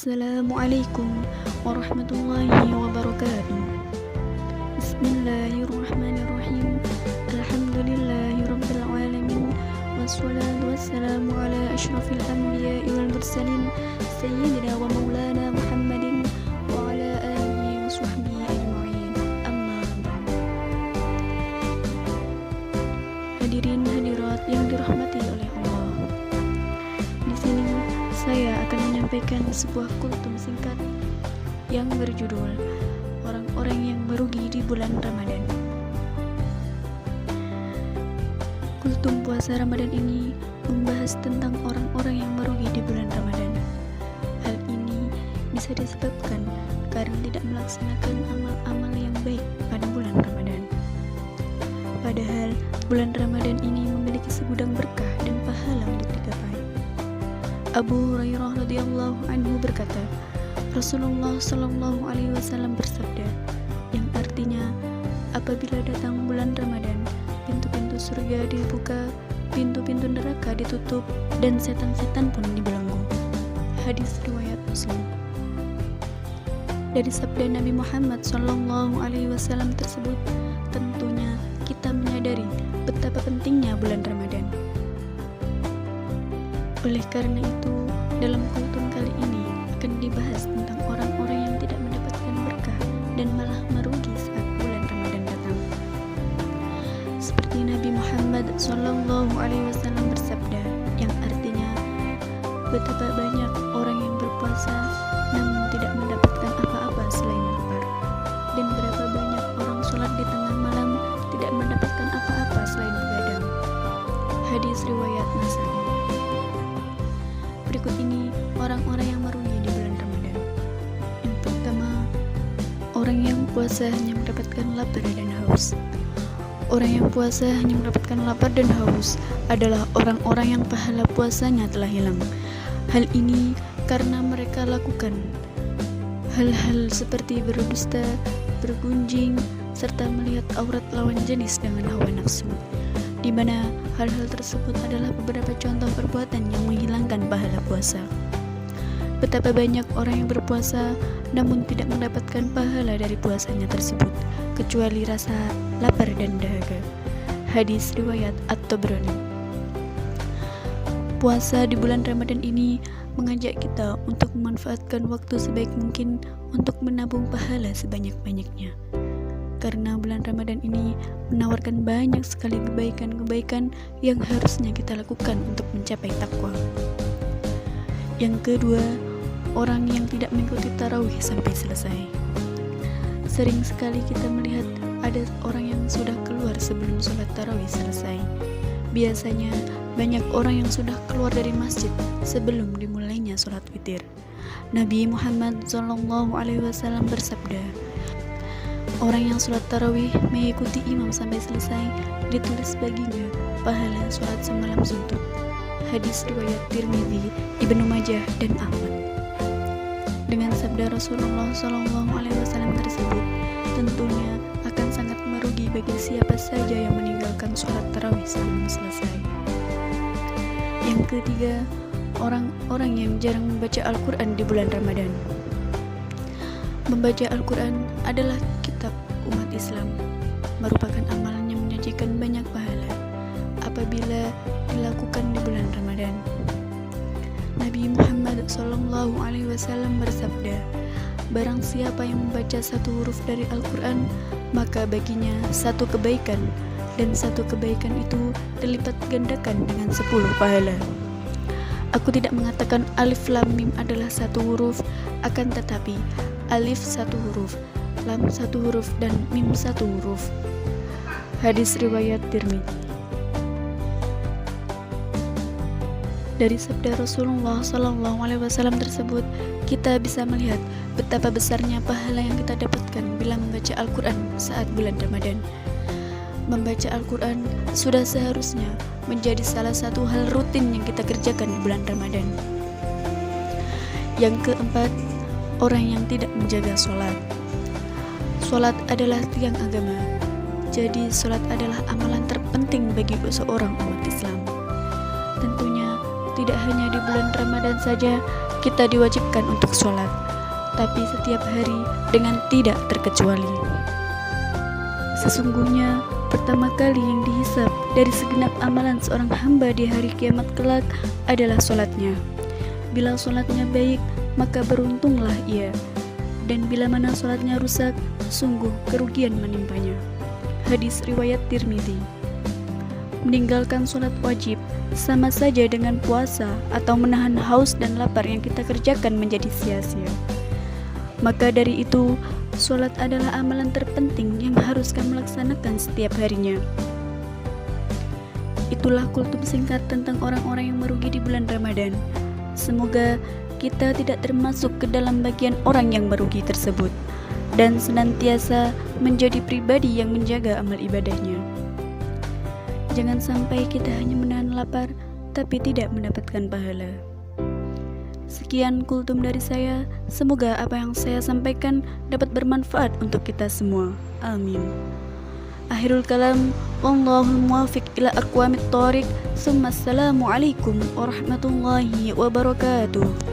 Assalamualaikum warahmatullahi wabarakatuh. Bismillahirrahmanirrahim. Alhamdulillahirabbil alamin. Wassalatu wassalamu ala asyrafil anbiya'i wal mursalin sayyidina wa maulana Muhammadin wa ala alihi wa sahbihi ajma'in. Amma ba'd. Hadirin hadirat yang dirahmati oleh Allah. Di sini saya akan menyampaikan sebuah kultum singkat yang berjudul Orang-orang yang merugi di bulan Ramadan. Kultum puasa Ramadan ini membahas tentang orang-orang yang merugi di bulan Ramadan. Hal ini bisa disebabkan karena tidak melaksanakan amal-amal yang baik pada bulan Ramadan. Padahal bulan Ramadan ini memiliki segudang berkah dan pahala untuk digapai. Abu Hurairah radhiyallahu anhu berkata, Rasulullah shallallahu alaihi wasallam bersabda, yang artinya, apabila datang bulan Ramadan, pintu-pintu surga dibuka, pintu-pintu neraka ditutup, dan setan-setan pun dibelenggu. Hadis riwayat Muslim. Dari sabda Nabi Muhammad shallallahu alaihi wasallam tersebut, tentunya kita menyadari betapa pentingnya bulan Ramadan. Oleh karena itu, dalam kultum kali ini akan dibahas tentang orang-orang yang tidak mendapatkan berkah dan malah merugi saat bulan Ramadan datang. Seperti Nabi Muhammad sallallahu alaihi wasallam bersabda, yang artinya, betapa banyak orang yang berpuasa namun tidak mendapatkan apa-apa selain lapar, dan berapa banyak orang sholat di tengah malam tidak mendapatkan apa-apa selain begadang. Hadis riwayat Nasai. Berikut ini orang-orang yang merugi di bulan Ramadan. Yang pertama, orang yang puasa hanya mendapatkan lapar dan haus. Orang yang puasa hanya mendapatkan lapar dan haus adalah orang-orang yang pahala puasanya telah hilang. Hal ini karena mereka lakukan hal-hal seperti berdusta, bergunjing, serta melihat aurat lawan jenis dengan hawa nafsu, di mana hal-hal tersebut adalah beberapa contoh perbuatan yang menghilangkan pahala puasa. Betapa banyak orang yang berpuasa namun tidak mendapatkan pahala dari puasanya tersebut, kecuali rasa lapar dan dahaga. Hadis riwayat At-Tabrani. Puasa di bulan Ramadan ini mengajak kita untuk memanfaatkan waktu sebaik mungkin untuk menabung pahala sebanyak-banyaknya. Karena bulan Ramadan ini menawarkan banyak sekali kebaikan-kebaikan yang harusnya kita lakukan untuk mencapai takwa. Yang kedua, orang yang tidak mengikuti tarawih sampai selesai. Sering sekali kita melihat ada orang yang sudah keluar sebelum sholat tarawih selesai. Biasanya banyak orang yang sudah keluar dari masjid sebelum dimulainya sholat witir. Nabi Muhammad SAW bersabda, orang yang sholat tarawih mengikuti imam sampai selesai ditulis baginya pahala sholat semalam suntuk. Hadis riwayat Tirmidzi, Ibnu Majah, dan Ahmad. Dengan sabda Rasulullah SAW tersebut, tentunya akan sangat merugi bagi siapa saja yang meninggalkan sholat tarawih sebelum selesai. Yang ketiga, orang-orang yang jarang membaca Al-Quran di bulan Ramadan. Membaca Al-Quran adalah kitab umat Islam, merupakan amal yang menyajikan banyak pahala apabila dilakukan di bulan Ramadan. Nabi Muhammad SAW bersabda, barang siapa yang membaca satu huruf dari Al-Quran, maka baginya satu kebaikan, dan satu kebaikan itu dilipat gandakan dengan 10 pahala. Aku tidak mengatakan alif lam mim adalah satu huruf, akan tetapi alif satu huruf, lam satu huruf, dan mim satu huruf. Hadis riwayat Tirmidzi. Dari sabda Rasulullah SAW tersebut, kita bisa melihat betapa besarnya pahala yang kita dapatkan bila membaca Al-Quran saat bulan Ramadan. Membaca Al-Quran sudah seharusnya menjadi salah satu hal rutin yang kita kerjakan di bulan Ramadan. Yang keempat, orang yang tidak menjaga sholat. Sholat adalah tiang agama, jadi sholat adalah amalan terpenting bagi seorang umat Islam. Tentunya tidak hanya di bulan Ramadan saja, kita diwajibkan untuk sholat, tapi setiap hari dengan tidak terkecuali. Sesungguhnya, pertama kali yang dihisab dari segenap amalan seorang hamba di hari kiamat kelak adalah sholatnya. Bila sholatnya baik, maka beruntunglah ia. Dan bila mana sholatnya rusak, sungguh kerugian menimpanya. Hadis riwayat Tirmidzi. Meninggalkan sholat wajib sama saja dengan puasa atau menahan haus dan lapar yang kita kerjakan menjadi sia-sia. Maka dari itu, sholat adalah amalan terpenting yang harus kamu laksanakan setiap harinya. Itulah kultum singkat tentang orang-orang yang merugi di bulan Ramadan. Semoga kita tidak termasuk ke dalam bagian orang yang merugi tersebut, dan senantiasa menjadi pribadi yang menjaga amal ibadahnya. Jangan sampai kita hanya menahan lapar, tapi tidak mendapatkan pahala. Sekian kultum dari saya. Semoga apa yang saya sampaikan dapat bermanfaat untuk kita semua. Amin. Akhirul kalam, wallahul muwaffiq ila aqwamit thoriq. Assalamualaikum warahmatullahi wabarakatuh.